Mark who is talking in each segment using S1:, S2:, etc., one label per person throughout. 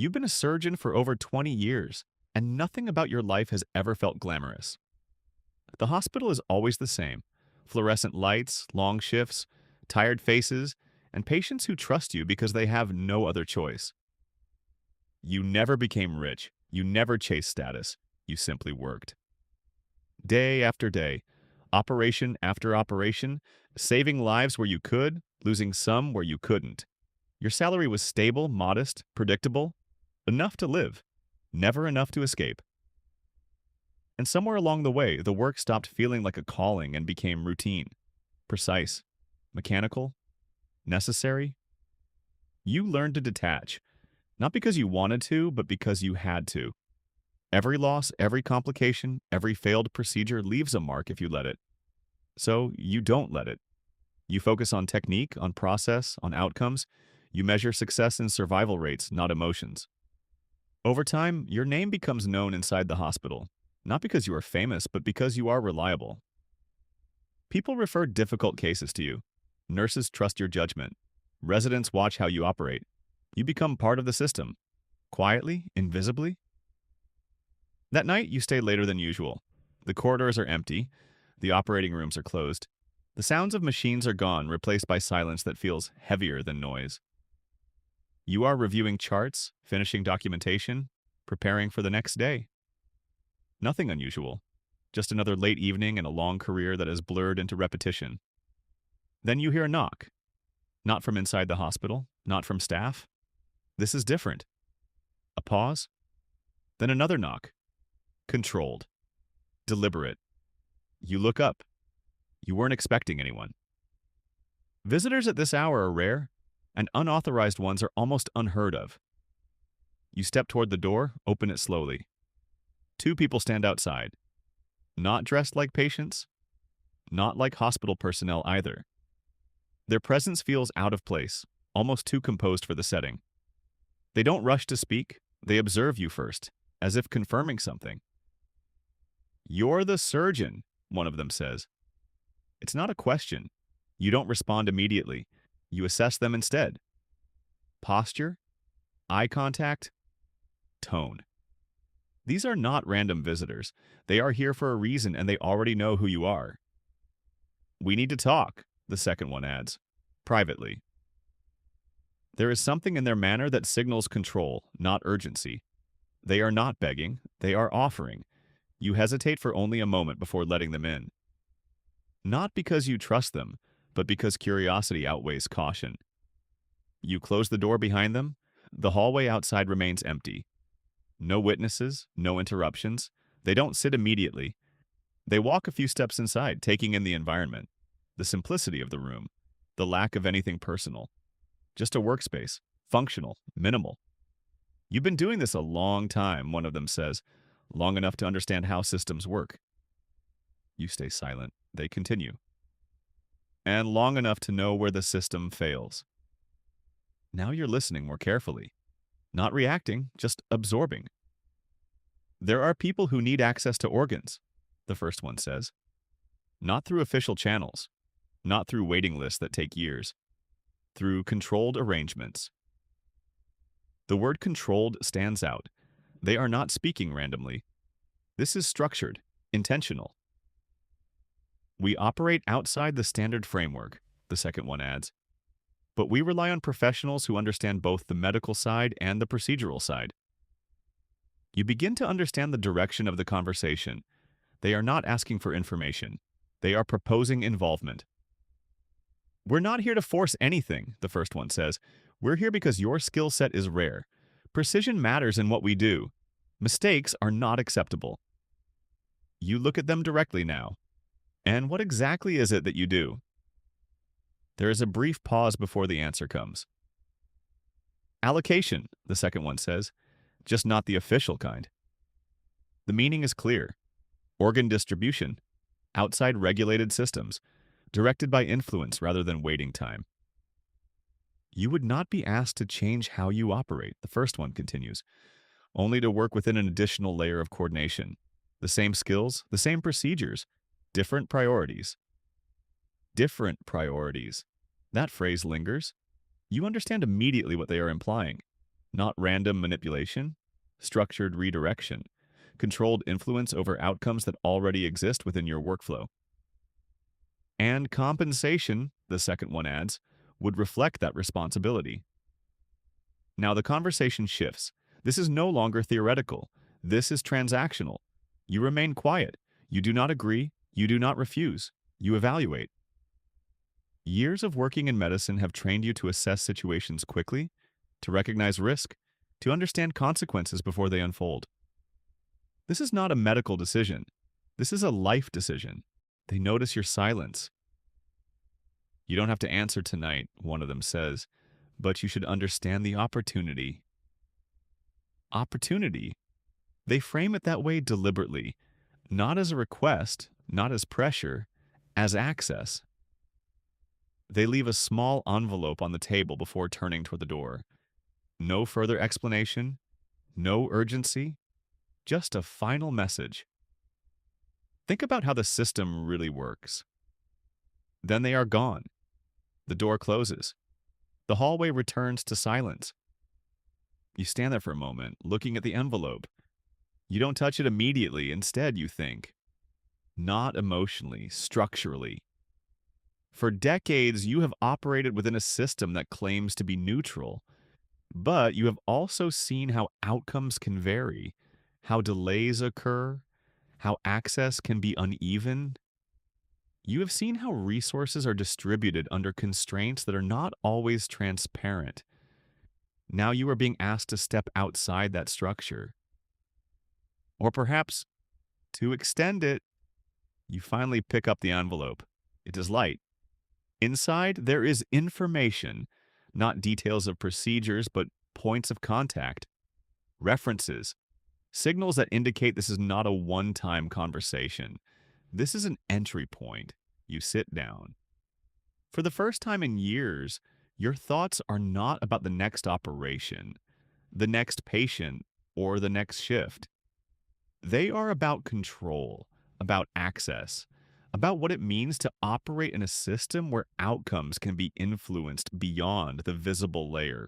S1: You've been a surgeon for over 20 years, and nothing about your life has ever felt glamorous. The hospital is always the same: fluorescent lights, long shifts, tired faces, and patients who trust you because they have no other choice. You never became rich. You never chased status. You simply worked. Day after day, operation after operation, saving lives where you could, losing some where you couldn't. Your salary was stable, modest, predictable, enough to live, never enough to escape. And somewhere along the way, the work stopped feeling like a calling and became routine, precise, mechanical, necessary. You learned to detach, not because you wanted to, but because you had to. Every loss, every complication, every failed procedure leaves a mark if you let it. So you don't let it. You focus on technique, on process, on outcomes. You measure success in survival rates, not emotions. Over time, your name becomes known inside the hospital, not because you are famous, but because you are reliable. People refer difficult cases to you. Nurses trust your judgment. Residents watch how you operate. You become part of the system. Quietly, invisibly. That night, you stay later than usual. The corridors are empty. The operating rooms are closed. The sounds of machines are gone, replaced by silence that feels heavier than noise. You are reviewing charts, finishing documentation, preparing for the next day. Nothing unusual. Just another late evening and a long career that has blurred into repetition. Then you hear a knock. Not from inside the hospital, not from staff. This is different. A pause. Then another knock. Controlled. Deliberate. You look up. You weren't expecting anyone. Visitors at this hour are rare, and unauthorized ones are almost unheard of. You step toward the door, open it slowly. Two people stand outside. Not dressed like patients, not like hospital personnel either. Their presence feels out of place, almost too composed for the setting. They don't rush to speak, they observe you first, as if confirming something. "You're the surgeon," one of them says. It's not a question. You don't respond immediately. You assess them instead. Posture, eye contact, tone. These are not random visitors. They are here for a reason, and they already know who you are. "We need to talk," the second one adds, privately. There is something in their manner that signals control, not urgency. They are not begging, they are offering. You hesitate for only a moment before letting them in. Not because you trust them, but because curiosity outweighs caution. You close the door behind them. The hallway outside remains empty. No witnesses, no interruptions. They don't sit immediately. They walk a few steps inside, taking in the environment, the simplicity of the room, the lack of anything personal. Just a workspace, functional, minimal. "You've been doing this a long time," one of them says, "long enough to understand how systems work." You stay silent. They continue. "And long enough to know where the system fails." Now you're listening more carefully. Not reacting, just absorbing. "There are people who need access to organs," the first one says. "Not through official channels. Not through waiting lists that take years. Through controlled arrangements." The word controlled stands out. They are not speaking randomly. This is structured, intentional. "We operate outside the standard framework," the second one adds. "But we rely on professionals who understand both the medical side and the procedural side." You begin to understand the direction of the conversation. They are not asking for information. They are proposing involvement. "We're not here to force anything," the first one says. "We're here because your skill set is rare. Precision matters in what we do. Mistakes are not acceptable." You look at them directly now. "And what exactly is it that you do?" There is a brief pause before the answer comes. "Allocation," the second one says, "just not the official kind." The meaning is clear. Organ distribution, outside regulated systems, directed by influence rather than waiting time. "You would not be asked to change how you operate," the first one continues, "only to work within an additional layer of coordination. The same skills, the same procedures, different priorities." Different priorities. That phrase lingers. You understand immediately what they are implying. Not random manipulation, structured redirection, controlled influence over outcomes that already exist within your workflow. And compensation, the second one adds, would reflect that responsibility. Now the conversation shifts. This is no longer theoretical. This is transactional. You remain quiet. You do not agree. You do not refuse. You evaluate. Years of working in medicine have trained you to assess situations quickly, to recognize risk, to understand consequences before they unfold. This is not a medical decision. This is a life decision. They notice your silence. You don't have to answer tonight, one of them says, but you should understand the opportunity. Opportunity. They frame it that way deliberately, not as a request, not as pressure, as access. They leave a small envelope on the table before turning toward the door. No further explanation, no urgency, just a final message. Think about how the system really works. Then they are gone. The door closes. The hallway returns to silence. You stand there for a moment, looking at the envelope. You don't touch it immediately. Instead, you think. Not emotionally, structurally. For decades, you have operated within a system that claims to be neutral, but you have also seen how outcomes can vary, how delays occur, how access can be uneven. You have seen how resources are distributed under constraints that are not always transparent. Now you are being asked to step outside that structure. Or perhaps, to extend it, you finally pick up the envelope. It is light. Inside, there is information, not details of procedures, but points of contact, references, signals that indicate this is not a one-time conversation. This is an entry point. You sit down. For the first time in years, your thoughts are not about the next operation, the next patient, or the next shift. They are about control, about access, about what it means to operate in a system where outcomes can be influenced beyond the visible layer.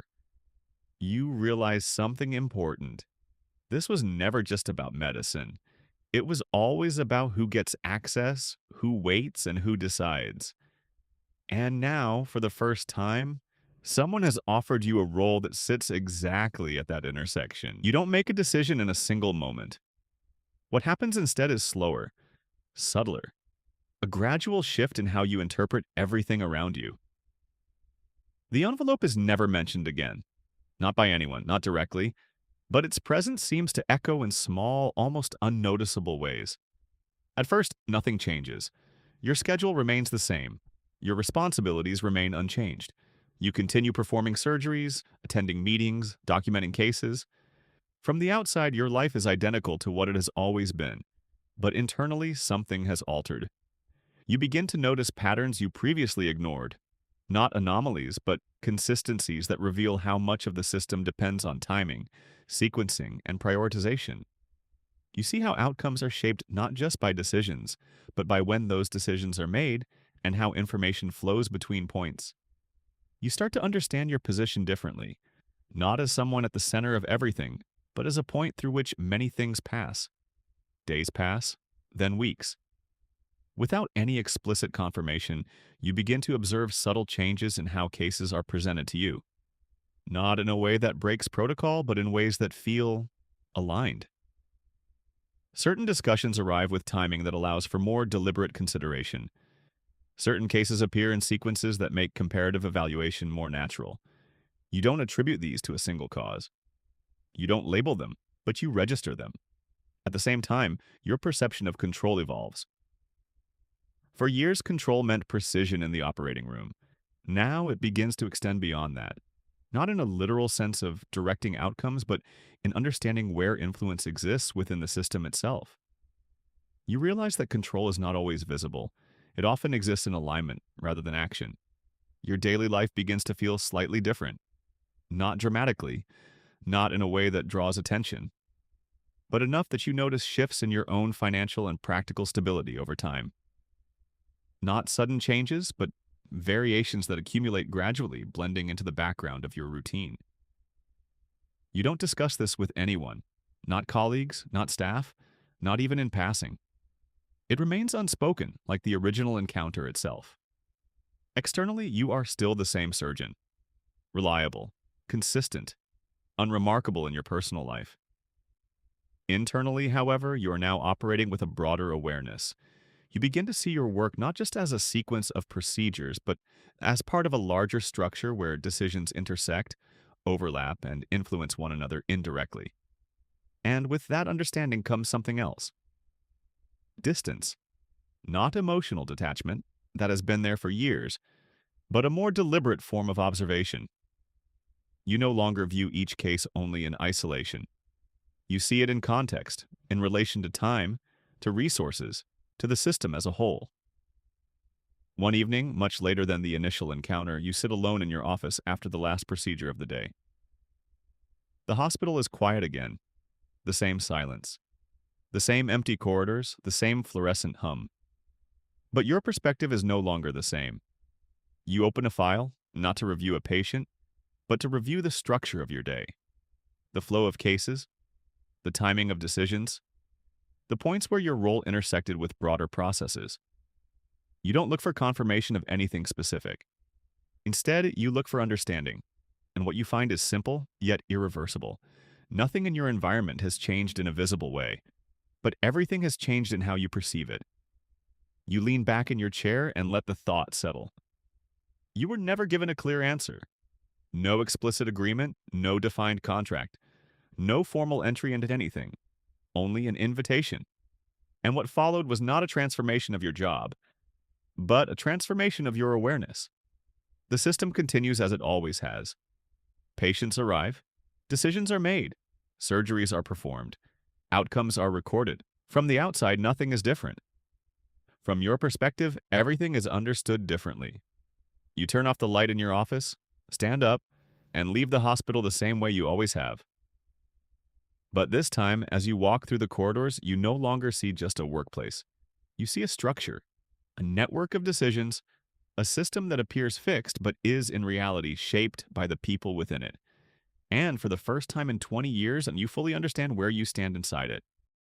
S1: You realize something important. This was never just about medicine. It was always about who gets access, who waits, and who decides. And now, for the first time, someone has offered you a role that sits exactly at that intersection. You don't make a decision in a single moment. What happens instead is slower, subtler, a gradual shift in how you interpret everything around you. The envelope is never mentioned again. Not by anyone, not directly, but its presence seems to echo in small, almost unnoticeable ways. At first, nothing changes. Your schedule remains the same. Your responsibilities remain unchanged. You continue performing surgeries, attending meetings, documenting cases. From the outside, your life is identical to what it has always been, but internally, something has altered. You begin to notice patterns you previously ignored. Not anomalies, but consistencies that reveal how much of the system depends on timing, sequencing, and prioritization. You see how outcomes are shaped not just by decisions, but by when those decisions are made and how information flows between points. You start to understand your position differently, not as someone at the center of everything, but as a point through which many things pass. Days pass, then weeks. Without any explicit confirmation, you begin to observe subtle changes in how cases are presented to you. Not in a way that breaks protocol, but in ways that feel aligned. Certain discussions arrive with timing that allows for more deliberate consideration. Certain cases appear in sequences that make comparative evaluation more natural. You don't attribute these to a single cause. You don't label them, but you register them. At the same time, your perception of control evolves. For years, control meant precision in the operating room. Now it begins to extend beyond that. Not in a literal sense of directing outcomes, but in understanding where influence exists within the system itself. You realize that control is not always visible. It often exists in alignment rather than action. Your daily life begins to feel slightly different. Not dramatically, not in a way that draws attention, but enough that you notice shifts in your own financial and practical stability over time. Not sudden changes, but variations that accumulate gradually, blending into the background of your routine. You don't discuss this with anyone, not colleagues, not staff, not even in passing. It remains unspoken, like the original encounter itself. Externally, you are still the same surgeon, reliable, consistent, unremarkable in your personal life. Internally, however, you are now operating with a broader awareness. You begin to see your work not just as a sequence of procedures, but as part of a larger structure where decisions intersect, overlap, and influence one another indirectly. And with that understanding comes something else: distance. Not emotional detachment, that has been there for years, but a more deliberate form of observation. You no longer view each case only in isolation. You see it in context, in relation to time, to resources, to the system as a whole. One evening, much later than the initial encounter, you sit alone in your office after the last procedure of the day. The hospital is quiet again, the same silence, the same empty corridors, the same fluorescent hum. But your perspective is no longer the same. You open a file, not to review a patient, but to review the structure of your day, the flow of cases, the timing of decisions, the points where your role intersected with broader processes. You don't look for confirmation of anything specific. Instead, you look for understanding, and what you find is simple, yet irreversible. Nothing in your environment has changed in a visible way, but everything has changed in how you perceive it. You lean back in your chair and let the thought settle. You were never given a clear answer. No explicit agreement, no defined contract, no formal entry into anything, only an invitation. And what followed was not a transformation of your job, but a transformation of your awareness. The system continues as it always has. Patients arrive, decisions are made, surgeries are performed, outcomes are recorded. From the outside, nothing is different. From your perspective, everything is understood differently. You turn off the light in your office, stand up, and leave the hospital the same way you always have. But this time, as you walk through the corridors, you no longer see just a workplace. You see a structure, a network of decisions, a system that appears fixed but is in reality shaped by the people within it. And for the first time in 20 years, and you fully understand where you stand inside it.